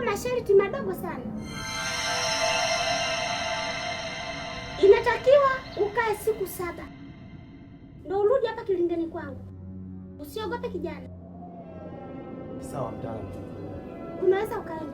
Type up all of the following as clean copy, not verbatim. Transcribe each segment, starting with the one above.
Masharti madogo sana. Inatakiwa ukae siku 7 ndio urudi hapa kilindeni kwangu. Usiogope kijana. Sawa mtaalamu. Unaweza ukaenda.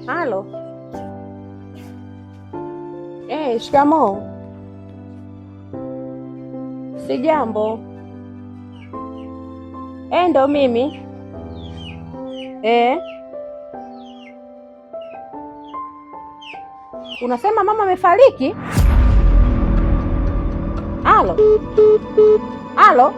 Halo. Shikamoo. Sijambo. Ndo mimi. Unasema mama amefariki? Halo. Halo.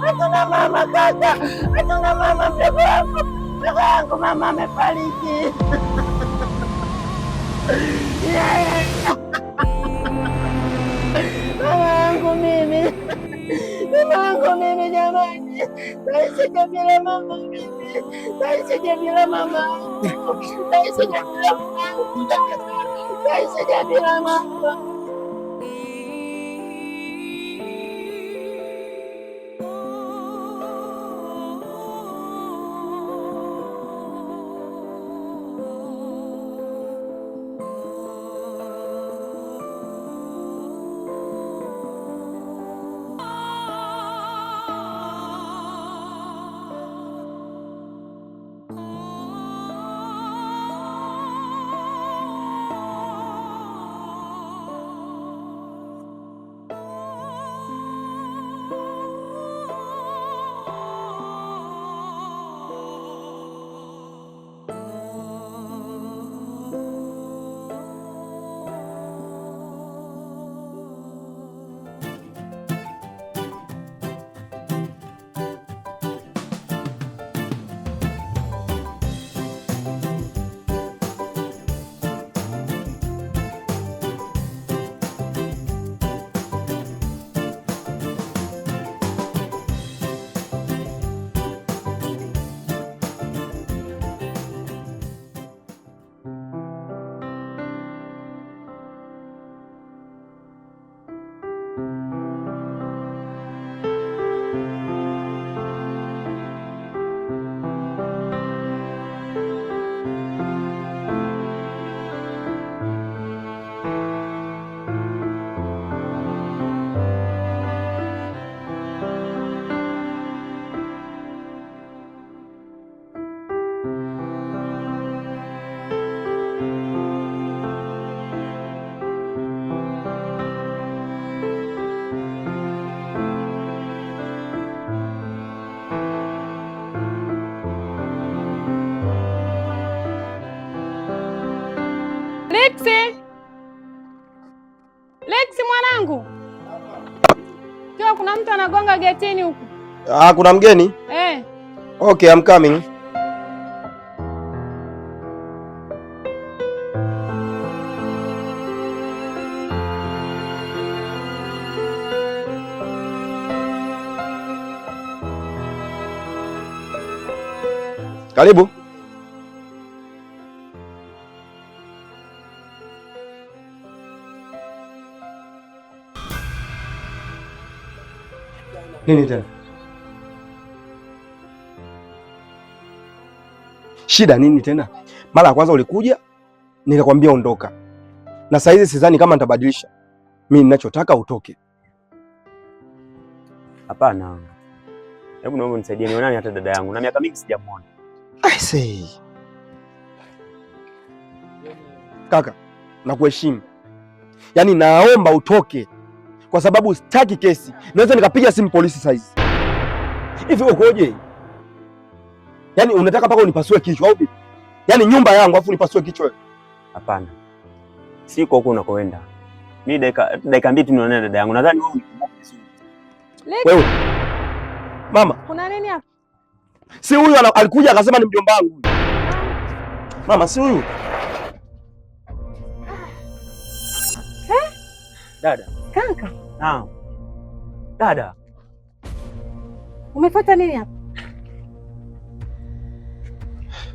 Hatuna mama kaka, hatuna mama, mdogo wangu mama amefariki. Mama wangu mimi jamani, naishije bila mama mimi, naishije bila mama, naishije bila mama. Lexi mwanangu. Kiwa kuna mtu anagonga getini huku. Kuna mgeni? Okay, I'm coming. Karibu. Nini tena? Shida nini tena? Mara ya kwanza ulikuja nikakwambia ondoka, na saa hizi sidhani kama nitabadilisha. Mimi ninachotaka utoke. Hapana. Hebu naomba unisaidie nionane hata dada yangu. Na miaka mingi sijamuona. I say. Kaka, nakuheshimu. Yaani naomba utoke kwa sababu sitaki kesi. Naweza nikapiga simu polisi saa hizi. Hivi ukoje? Yaani unataka mpaka unipasue kichwa au vipi? Yaani nyumba yangu afu unipasue kichwa? Hapana. Siko huko unakoenda. Mimi dakika mbili tu nionane dada yangu. Nadhani wewe unikumbuka vizuri. Wewe. Mama. Kuna nini hapa? Si huyu alikuja akasema ni mjomba wangu. Mama, si huyu. Dada. Kaka. Naam. Dada. Umefuata nini hapa?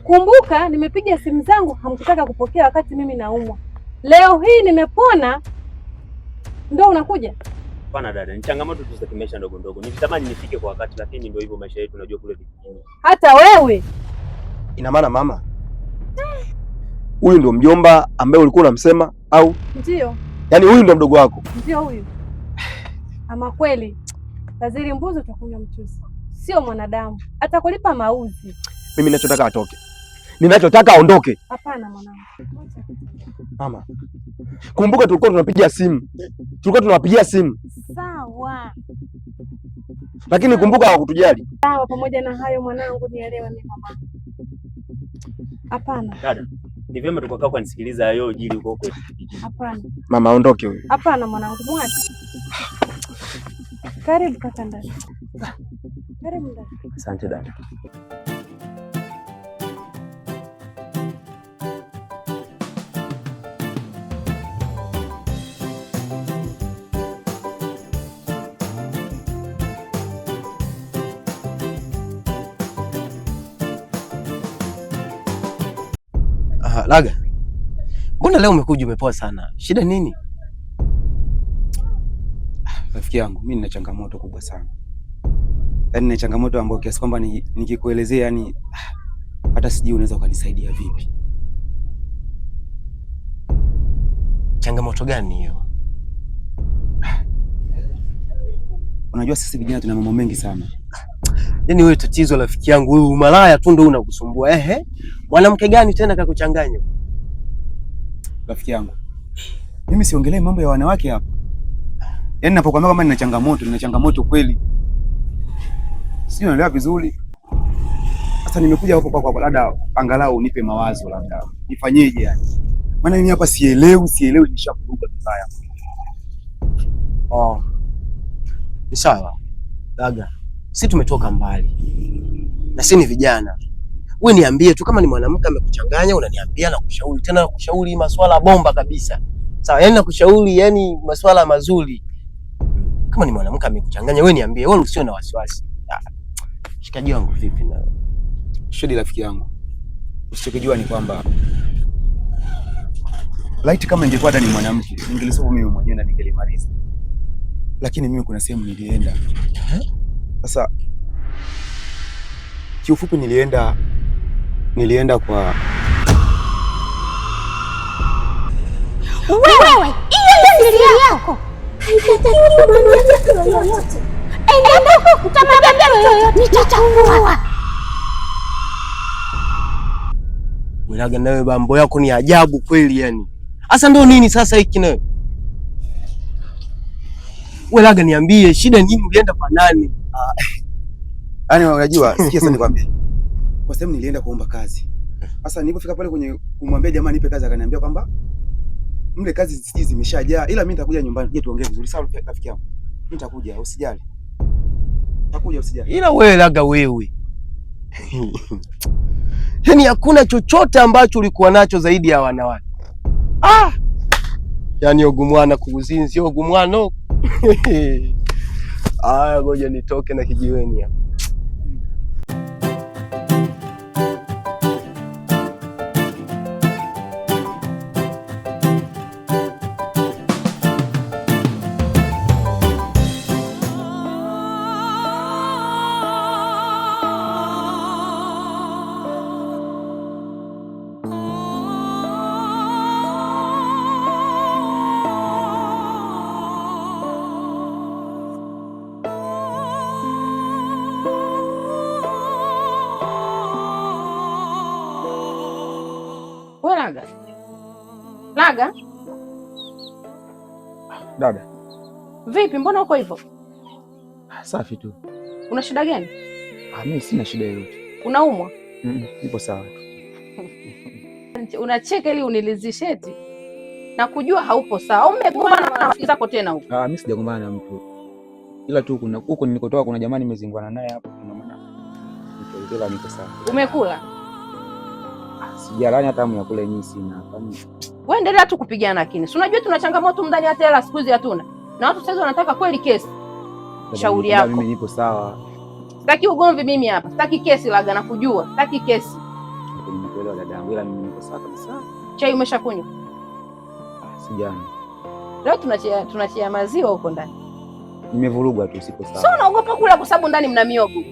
Kumbuka nimepiga simu zangu hamkutaka kupokea wakati mimi naumwa. Leo hii nimepona ndio unakuja? Hapana dada, ni changamoto tu za kimaisha ndogo ndogo. Nikitamani nifike kwa wakati lakini ndio hivyo maisha yetu unajua kule vijijini. Hata wewe. Ina maana mama, huyu ndio mjomba ambaye ulikuwa unamsema au? Ndio. Yaani huyu ndio mdogo wako? Ndio huyu. Ama kweli Waziri mbuzi utakunywa mchuzi. Sio mwanadamu. Atakulipa mauzi. Mimi ninachotaka atoke. Ninachotaka aondoke. Hapana mwanangu. Mama, kumbuka tulikuwa tunapigia simu. Sawa. Lakini kumbuka hawakutujali. Sawa, pamoja na hayo mwanangu nielewe mimi mama. Hapana. Dada, ni vyema tukakaa kwa nisikiliza hayo jili huko kwetu. Hapana. Mama aondoke huyo. Hapana mwanangu, mwache. Karibu kaka ndani. Karibu ndani. Asante dada. Laga, mbona leo umekuja umepoa sana? Shida nini? Rafiki yangu, mimi nina changamoto kubwa sana. Yaani nina changamoto ambayo kiasi kwamba nikikuelezea yani hata sijui unaweza ukanisaidia vipi. Changamoto gani hiyo? Unajua sisi vijana tuna mambo mengi sana. Yaani wewe tatizo rafiki yangu, wewe umalaya tu ndio unakusumbua. Mwanamke gani tena kakuchanganya? Rafiki yangu, mimi siongelee mambo ya wanawake hapa. Yaani ninapokuambia kama nina changamoto kweli. Sio, unaelewa vizuri. Sasa nimekuja hapo kwa labda angalau unipe mawazo labda. Nifanyeje yani? Maana mimi hapa sielewi nishakuruka vibaya. Ni sawa. Laga, sisi tumetoka mbali. Na sisi ni vijana. Wewe niambie tu kama ni mwanamke amekuchanganya, unaniambia na kushauri. Tena kushauri masuala bomba kabisa. Sawa, yani nakushauri yani masuala mazuri. Kama ni mwanamke amekuchanganya, wewe niambie, wewe usio na wasiwasi. Shikaji wangu vipi na? Shodi rafiki yangu. Usichokijua ni kwamba laiti kama ingekuwa ni mwanamke, ningelisoma mimi mwenyewe na ningelimaliza. Lakini mimi kuna sehemu nilienda. Sasa kiufupi nilienda kwa wewe. Hiyo siri yako haitakiwi kumwambia yoyote. Endapo utamwambia yoyote nitachukua. Laga, nawe mambo yako ni ajabu kweli yani. Sasa ndio nini sasa hiki nawe? Wewe Laga, niambie shida nini, ulienda kwa nani? Yaani unajua, sikia sasa nikwambie. Kwa sababu nilienda kuomba kazi. Sasa nilipofika pale kwenye kumwambia jamaa nipe kazi, akaniambia kwamba mle kazi zisiji zimeshajaa, ila mimi nitakuja nyumbani tuje tuongee vizuri. Sawa rafiki yangu, mimi nitakuja, usijali. Nitakuja, usijali. Ila wewe Laga, wewe yaani hakuna chochote ambacho ulikuwa nacho zaidi ya wanawake. Yaani ogumwana kuzinzi ogumwana. Ngoja nitoke na kijiweni hapa. Laga. Dada. Vipi, mbona uko hivyo? Safi tu. Una shida gani? Mimi sina shida yoyote. Unaumwa? Nipo sawa tu. Unacheka ili unilizishe eti? Na kujua haupo sawa. Umegombana na rafiki zako tena huko? Mimi sijagombana na mtu. Ila tu kuna huko nilikotoka kuna jamani nimezingwana naye hapo, kuna maana niko sawa. Umekula? Sijalani hata hamu ya kula yenyewe sina. Wewe endelea tu kupigana lakini. Si unajua tuna changamoto ndani hata hela siku hizi hatuna. Na watu sasa wanataka kweli kesi. Shauri yako. Mimi nipo sawa. Sitaki ugomvi mimi hapa. Sitaki kesi Laga, na kujua. Sitaki kesi. Nimekuelewa dadangu, ila mimi nipo sawa kabisa. Chai umeshakunywa? Sijana. Leo tunachia maziwa huko ndani. Nimevurugwa tu, sipo sawa. Sio unaogopa kula kwa sababu ndani mna miogo.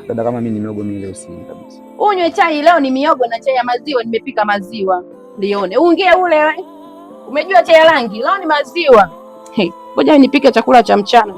Dada, kama mimi ni miogo mimi leo si kabisa. Unywe chai leo ni miogo na chai ya maziwa, nimepika maziwa. Lione. Ungie ule. Umejua chai ya rangi, leo ni maziwa. Ngoja nipike chakula cha mchana.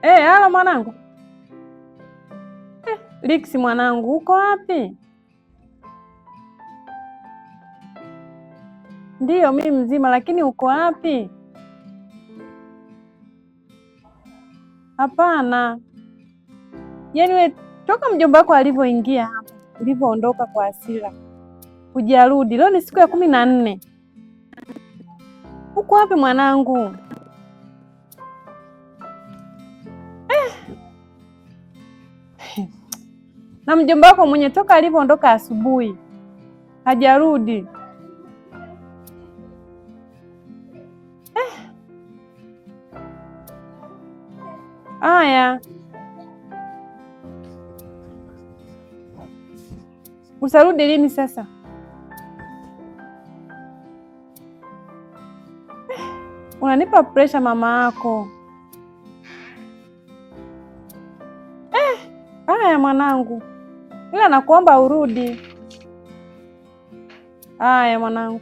Halo mwanangu. Liksi mwanangu, uko wapi? Ndiyo mimi mzima, lakini uko wapi? Hapana. Yaani we toka mjomba wako alivyoingia hapa, ulivyoondoka kwa hasira, hujarudi. Leo ni siku ya 14. Uko wapi mwanangu? Na mjomba wako mwenye toka alivyoondoka asubuhi hajarudi. Aya, usarudi lini sasa? Unanipa pressure mama yako. Aya mwanangu, ila nakuomba urudi. Aya mwanangu.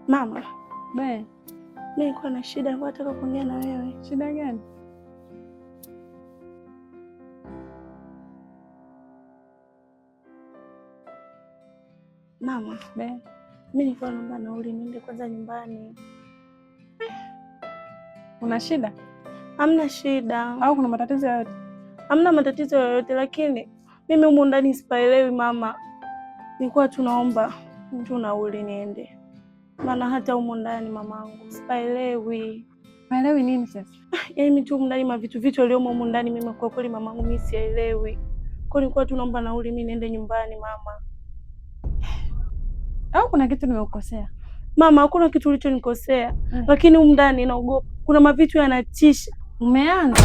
Mama, mimi nilikuwa na shida ambayo nataka kuongea na wewe. Shida gani? Mama, mimi nilikuwa naomba nauli niende kwanza nyumbani. Una shida? Hamna shida. Au kuna matatizo yoyote? Hamna matatizo yoyote, lakini mimi humu ndani sipaelewi mama. Nilikuwa tunaomba tu nauli niende. Maana hata humu ndani mamangu sipaelewi. Paelewi nini sasa? Yaani mimi tu humu ndani mavitu waliomo humu ndani mimi kwa kweli mamangu mimi sielewi. Kwa nilikuwa tunaomba nauli mimi niende nyumbani mama. Au kuna kitu nimekukosea? Mama, hakuna kitu ulichonikosea. Lakini humu ndani naogopa. Kuna mavitu yanatisha. Umeanza?